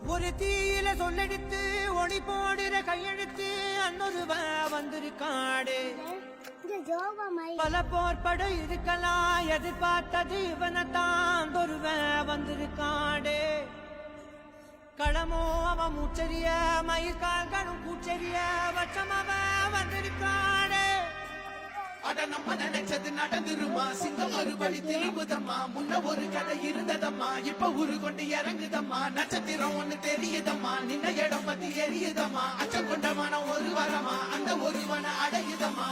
ஒரு தீயில சொல்லெடுத்து ஒளி போடுற கையெழுத்து அன்னொருவ வந்திருக்காடு. பல போர்பட இருக்கலாம் எதிர்பார்த்தது இவனத்தான் ஒருவ வந்திருக்காடு. களமோ அவன் மூச்சரிய மயிர்கால்களும் கூச்சரிய வச்சம் அவன் வந்திருக்காடு. அட நம்ம நினைச்சது நடந்துருமா, சிங்கம் ஒரு வழி திரும்புதம்மா, முன்ன ஒரு கதை இருந்ததம்மா, இப்ப உரு கொண்டு இறங்குதம்மா, நட்சத்திரம் ஒண்ணு தெரியுதம்மா, நின்ன இடம் பத்தி எரியுதம்மா, அச்சம் கொண்ட மனம் ஒரு வரமா, அந்த ஒருவனை அடையுதம்மா.